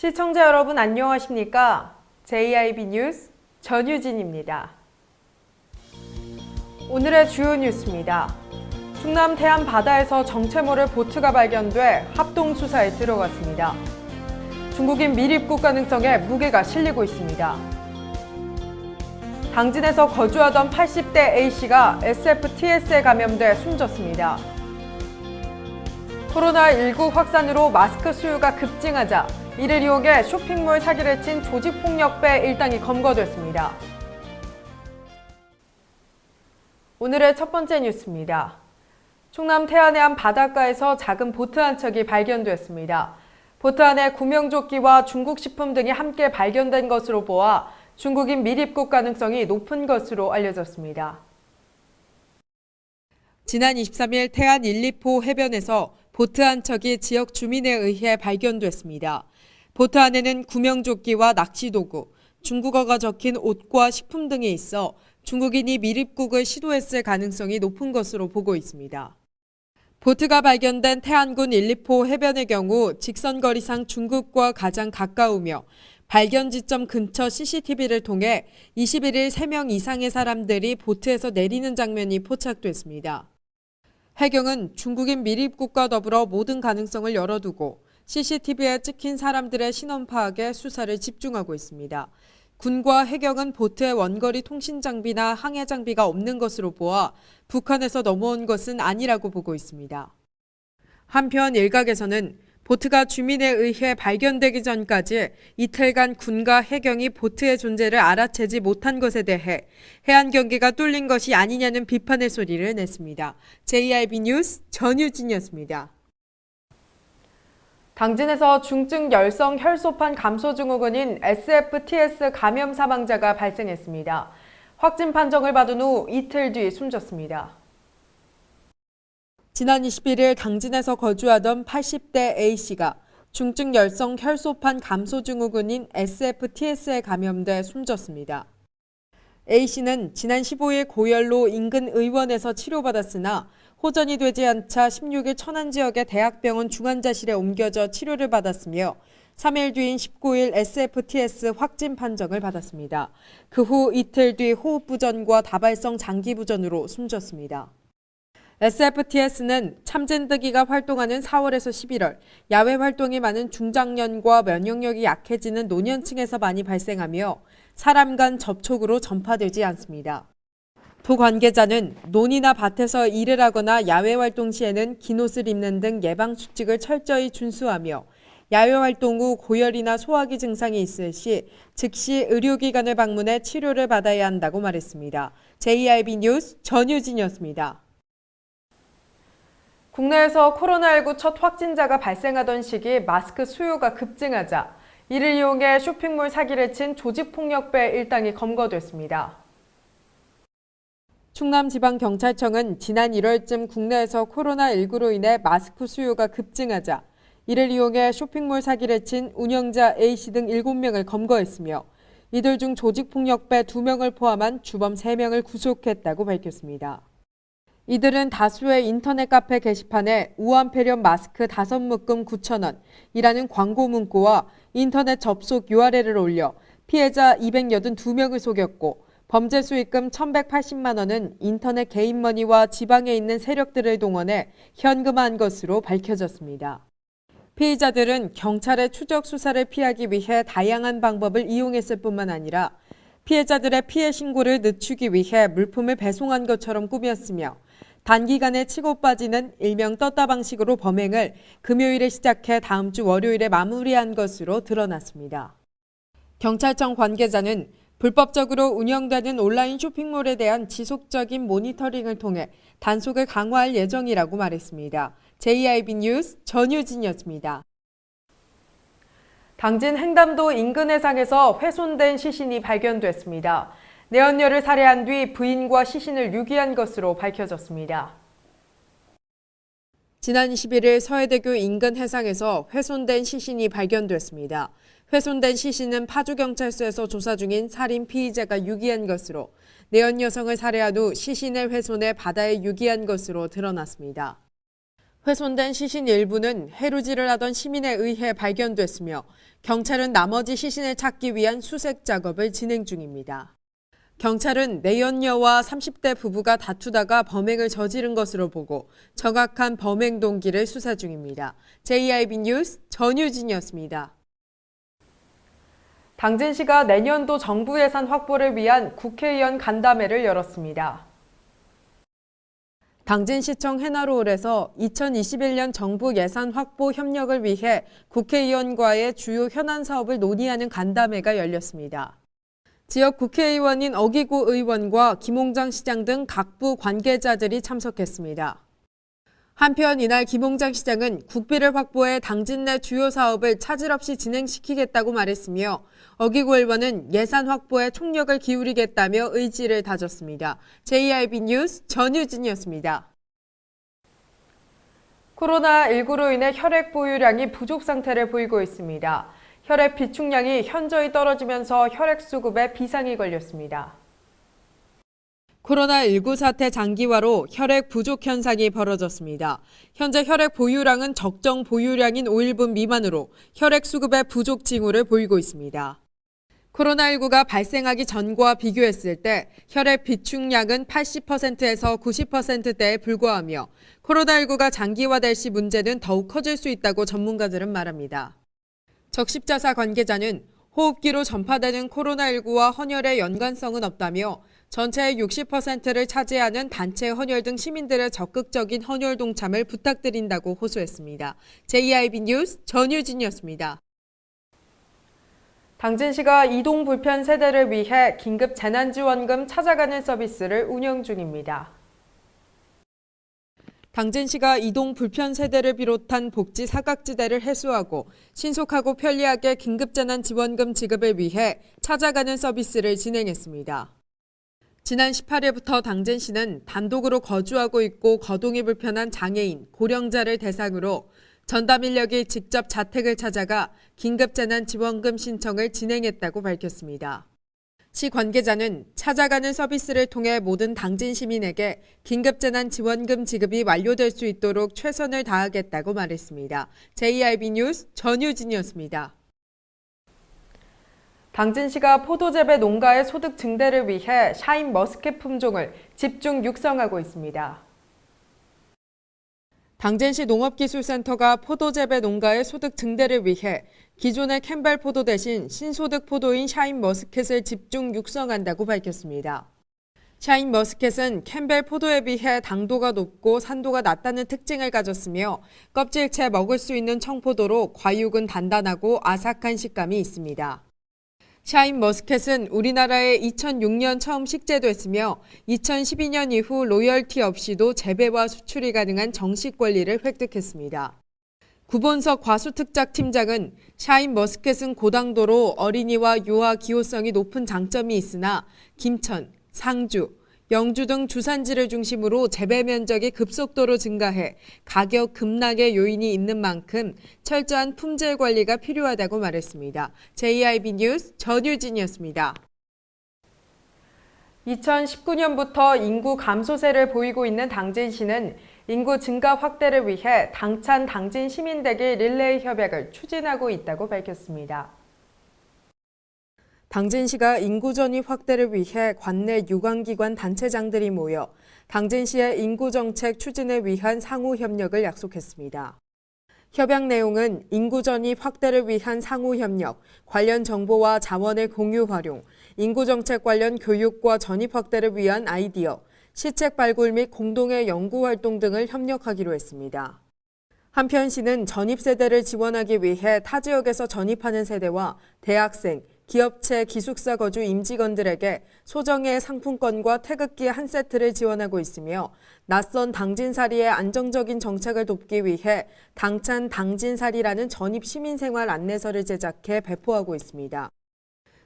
시청자 여러분 안녕하십니까? JIB 뉴스 전유진입니다. 오늘의 주요 뉴스입니다. 충남 태안 바다에서 정체 모를 보트가 발견돼 합동 수사에 들어갔습니다. 중국인 밀입국 가능성에 무게가 실리고 있습니다. 당진에서 거주하던 80대 A씨가 SFTS에 감염돼 숨졌습니다. 코로나19 확산으로 마스크 수요가 급증하자 이를 이용해 쇼핑몰 사기를 친 조직폭력배 일당이 검거됐습니다. 오늘의 첫 번째 뉴스입니다. 충남 태안의 한 바닷가에서 작은 보트 한 척이 발견됐습니다. 보트 안에 구명조끼와 중국 식품 등이 함께 발견된 것으로 보아 중국인 밀입국 가능성이 높은 것으로 알려졌습니다. 지난 23일 태안 1, 2포 해변에서 보트 한 척이 지역 주민에 의해 발견됐습니다. 보트 안에는 구명조끼와 낚시도구, 중국어가 적힌 옷과 식품 등이 있어 중국인이 밀입국을 시도했을 가능성이 높은 것으로 보고 있습니다. 보트가 발견된 태안군 1, 2포 해변의 경우 직선거리상 중국과 가장 가까우며 발견 지점 근처 CCTV를 통해 21일 3명 이상의 사람들이 보트에서 내리는 장면이 포착됐습니다. 해경은 중국인 밀입국과 더불어 모든 가능성을 열어두고 CCTV에 찍힌 사람들의 신원 파악에 수사를 집중하고 있습니다. 군과 해경은 보트에 원거리 통신 장비나 항해 장비가 없는 것으로 보아 북한에서 넘어온 것은 아니라고 보고 있습니다. 한편 일각에서는 보트가 주민에 의해 발견되기 전까지 이틀간 군과 해경이 보트의 존재를 알아채지 못한 것에 대해 해안 경계가 뚫린 것이 아니냐는 비판의 소리를 냈습니다. JIB 뉴스 전유진이었습니다. 당진에서 중증 열성 혈소판 감소 증후군인 SFTS 감염 사망자가 발생했습니다. 확진 판정을 받은 후 이틀 뒤 숨졌습니다. 지난 21일 당진에서 거주하던 80대 A씨가 중증 열성 혈소판 감소 증후군인 SFTS에 감염돼 숨졌습니다. A씨는 지난 15일 고열로 인근 의원에서 치료받았으나 호전이 되지 않자 16일 천안 지역의 대학병원 중환자실에 옮겨져 치료를 받았으며 3일 뒤인 19일 SFTS 확진 판정을 받았습니다. 그 후 이틀 뒤 호흡부전과 다발성 장기부전으로 숨졌습니다. SFTS는 참진드기가 활동하는 4월에서 11월, 야외 활동이 많은 중장년과 면역력이 약해지는 노년층에서 많이 발생하며 사람 간 접촉으로 전파되지 않습니다. 부 관계자는 논이나 밭에서 일을 하거나 야외 활동 시에는 긴 옷을 입는 등 예방 수칙을 철저히 준수하며 야외 활동 후 고열이나 소화기 증상이 있을 시 즉시 의료기관을 방문해 치료를 받아야 한다고 말했습니다. JIB 뉴스 전유진이었습니다. 국내에서 코로나19 첫 확진자가 발생하던 시기 마스크 수요가 급증하자 이를 이용해 쇼핑몰 사기를 친 조직폭력배 일당이 검거됐습니다. 충남지방경찰청은 지난 1월쯤 국내에서 코로나19로 인해 마스크 수요가 급증하자 이를 이용해 쇼핑몰 사기를 친 운영자 A씨 등 7명을 검거했으며 이들 중 조직폭력배 2명을 포함한 주범 3명을 구속했다고 밝혔습니다. 이들은 다수의 인터넷 카페 게시판에 우한폐렴 마스크 5묶음 9,000원이라는 광고 문구와 인터넷 접속 URL을 올려 피해자 282명을 속였고 범죄 수익금 1,180만 원은 인터넷 개인머니와 지방에 있는 세력들을 동원해 현금화한 것으로 밝혀졌습니다. 피의자들은 경찰의 추적 수사를 피하기 위해 다양한 방법을 이용했을 뿐만 아니라 피해자들의 피해 신고를 늦추기 위해 물품을 배송한 것처럼 꾸몄으며 단기간에 치고 빠지는 일명 떴다 방식으로 범행을 금요일에 시작해 다음 주 월요일에 마무리한 것으로 드러났습니다. 경찰청 관계자는 불법적으로 운영되는 온라인 쇼핑몰에 대한 지속적인 모니터링을 통해 단속을 강화할 예정이라고 말했습니다. JIB 뉴스 전유진이었습니다. 당진 횡담도 인근 해상에서 훼손된 시신이 발견됐습니다. 내연녀를 살해한 뒤 부인과 시신을 유기한 것으로 밝혀졌습니다. 지난 21일 서해대교 인근 해상에서 훼손된 시신이 발견됐습니다. 훼손된 시신은 파주경찰서에서 조사 중인 살인 피의자가 유기한 것으로 내연 여성을 살해한 후 시신을 훼손해 바다에 유기한 것으로 드러났습니다. 훼손된 시신 일부는 해루질을 하던 시민에 의해 발견됐으며 경찰은 나머지 시신을 찾기 위한 수색 작업을 진행 중입니다. 경찰은 내연녀와 30대 부부가 다투다가 범행을 저지른 것으로 보고 정확한 범행 동기를 수사 중입니다. JIB 뉴스 전유진이었습니다. 당진시가 내년도 정부 예산 확보를 위한 국회의원 간담회를 열었습니다. 당진시청 해나로홀에서 2021년 정부 예산 확보 협력을 위해 국회의원과의 주요 현안 사업을 논의하는 간담회가 열렸습니다. 지역 국회의원인 어기구 의원과 김홍장 시장 등 각부 관계자들이 참석했습니다. 한편 이날 김홍장 시장은 국비를 확보해 당진 내 주요 사업을 차질 없이 진행시키겠다고 말했으며 어기구 의원은 예산 확보에 총력을 기울이겠다며 의지를 다졌습니다. JIB 뉴스 전유진이었습니다. 코로나19로 인해 혈액 보유량이 부족 상태를 보이고 있습니다. 혈액 비축량이 현저히 떨어지면서 혈액 수급에 비상이 걸렸습니다. 코로나19 사태 장기화로 혈액 부족 현상이 벌어졌습니다. 현재 혈액 보유량은 적정 보유량인 5일분 미만으로 혈액 수급의 부족 징후를 보이고 있습니다. 코로나19가 발생하기 전과 비교했을 때 혈액 비축량은 80%에서 90%대에 불과하며 코로나19가 장기화될 시 문제는 더욱 커질 수 있다고 전문가들은 말합니다. 적십자사 관계자는 호흡기로 전파되는 코로나19와 헌혈의 연관성은 없다며 전체의 60%를 차지하는 단체 헌혈 등 시민들의 적극적인 헌혈 동참을 부탁드린다고 호소했습니다. JIB 뉴스 전유진이었습니다. 당진시가 이동 불편 세대를 위해 긴급 재난지원금 찾아가는 서비스를 운영 중입니다. 당진시가 이동 불편 세대를 비롯한 복지 사각지대를 해소하고 신속하고 편리하게 긴급재난지원금 지급을 위해 찾아가는 서비스를 진행했습니다. 지난 18일부터 당진시는 단독으로 거주하고 있고 거동이 불편한 장애인, 고령자를 대상으로 전담 인력이 직접 자택을 찾아가 긴급재난지원금 신청을 진행했다고 밝혔습니다. 시 관계자는 찾아가는 서비스를 통해 모든 당진 시민에게 긴급재난지원금 지급이 완료될 수 있도록 최선을 다하겠다고 말했습니다. JIB 뉴스 전유진이었습니다. 당진시가 포도재배 농가의 소득 증대를 위해 샤인머스켓 품종을 집중 육성하고 있습니다. 당진시 농업기술센터가 포도재배 농가의 소득 증대를 위해 기존의 캠벨 포도 대신 신소득 포도인 샤인머스켓을 집중 육성한다고 밝혔습니다. 샤인머스켓은 캠벨 포도에 비해 당도가 높고 산도가 낮다는 특징을 가졌으며 껍질채 먹을 수 있는 청포도로 과육은 단단하고 아삭한 식감이 있습니다. 샤인머스켓은 우리나라에 2006년 처음 식재됐으며 2012년 이후 로열티 없이도 재배와 수출이 가능한 정식 권리를 획득했습니다. 구본석 과수특작 팀장은 샤인머스켓은 고당도로 어린이와 유아 기호성이 높은 장점이 있으나 김천, 상주, 영주 등 주산지를 중심으로 재배 면적이 급속도로 증가해 가격 급락의 요인이 있는 만큼 철저한 품질 관리가 필요하다고 말했습니다. JIB 뉴스 전유진이었습니다. 2019년부터 인구 감소세를 보이고 있는 당진시는 인구 증가 확대를 위해 당찬 당진 시민대기 릴레이 협약을 추진하고 있다고 밝혔습니다. 당진시가 인구 전입 확대를 위해 관내 유관기관 단체장들이 모여 당진시의 인구 정책 추진을 위한 상호 협력을 약속했습니다. 협약 내용은 인구 전입 확대를 위한 상호 협력, 관련 정보와 자원의 공유 활용, 인구 정책 관련 교육과 전입 확대를 위한 아이디어, 시책 발굴 및 공동의 연구 활동 등을 협력하기로 했습니다. 한편 시는 전입 세대를 지원하기 위해 타 지역에서 전입하는 세대와 대학생, 기업체, 기숙사 거주 임직원들에게 소정의 상품권과 태극기 한 세트를 지원하고 있으며 낯선 당진살이의 안정적인 정착을 돕기 위해 당찬 당진살이라는 전입 시민생활 안내서를 제작해 배포하고 있습니다.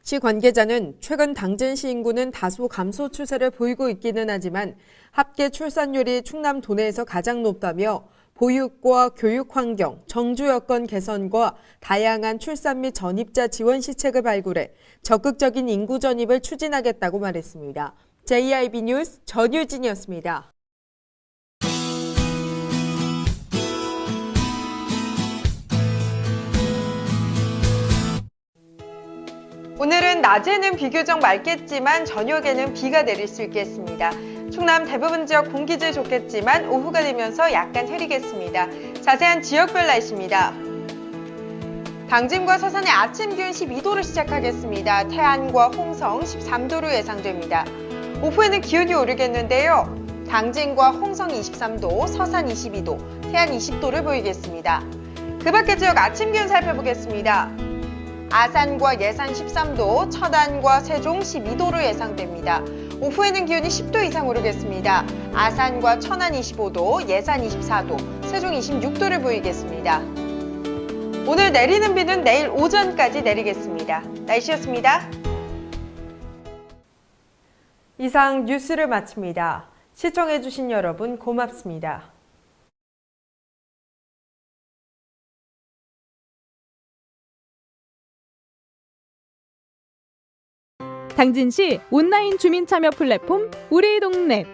시 관계자는 최근 당진시 인구는 다소 감소 추세를 보이고 있기는 하지만 합계 출산율이 충남 도내에서 가장 높다며 보육과 교육 환경, 정주 여건 개선과 다양한 출산 및 전입자 지원 시책을 발굴해 적극적인 인구 전입을 추진하겠다고 말했습니다. JIB 뉴스 전유진이었습니다. 오늘은 낮에는 비교적 맑겠지만 저녁에는 비가 내릴 수 있겠습니다. 충남 대부분 지역 공기질 좋겠지만 오후가 되면서 약간 흐리겠습니다. 자세한 지역별 날씨입니다. 당진과 서산의 아침 기온 12도로 시작하겠습니다. 태안과 홍성 13도로 예상됩니다. 오후에는 기온이 오르겠는데요. 당진과 홍성 23도, 서산 22도, 태안 20도를 보이겠습니다. 그 밖의 지역 아침 기온 살펴보겠습니다. 아산과 예산 13도, 천안과 세종 12도로 예상됩니다. 오후에는 기온이 10도 이상 오르겠습니다. 아산과 천안 25도, 예산 24도, 세종 26도를 보이겠습니다. 오늘 내리는 비는 내일 오전까지 내리겠습니다. 날씨였습니다. 이상 뉴스를 마칩니다. 시청해주신 여러분 고맙습니다. 당진시 온라인 주민참여 플랫폼 우리동네.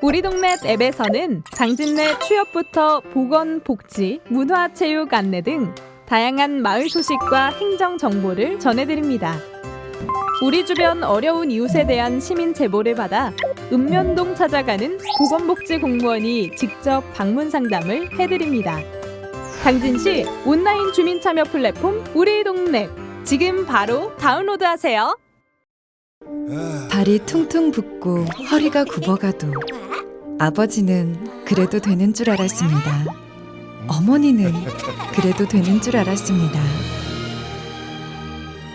우리동네 앱에서는 당진 내 취업부터 보건, 복지, 문화, 체육 안내 등 다양한 마을 소식과 행정 정보를 전해드립니다. 우리 주변 어려운 이웃에 대한 시민 제보를 받아 읍면동 찾아가는 보건복지 공무원이 직접 방문 상담을 해드립니다. 당진시 온라인 주민참여 플랫폼 우리동네. 지금 바로 다운로드하세요. 발이 퉁퉁 붓고 허리가 굽어가도 아버지는 그래도 되는 줄 알았습니다. 어머니는 그래도 되는 줄 알았습니다.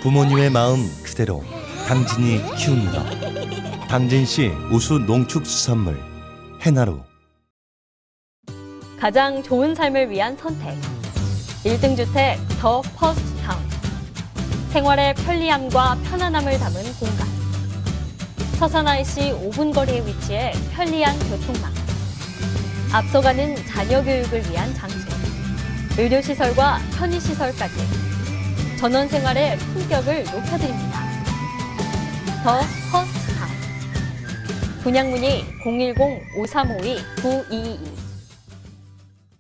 부모님의 마음 그대로 당진이 키웁니다. 당진시 우수 농축수산물 해나루. 가장 좋은 삶을 위한 선택. 1등 주택 더 퍼스트 타운. 생활의 편리함과 편안함을 담은 공간. 서산 IC 5분 거리에 위치해 편리한 교통망. 앞서가는 자녀 교육을 위한 장소. 의료시설과 편의시설까지. 전원 생활의 품격을 높여드립니다. 더 퍼스트 타운. 분양 문의 010-5352-9222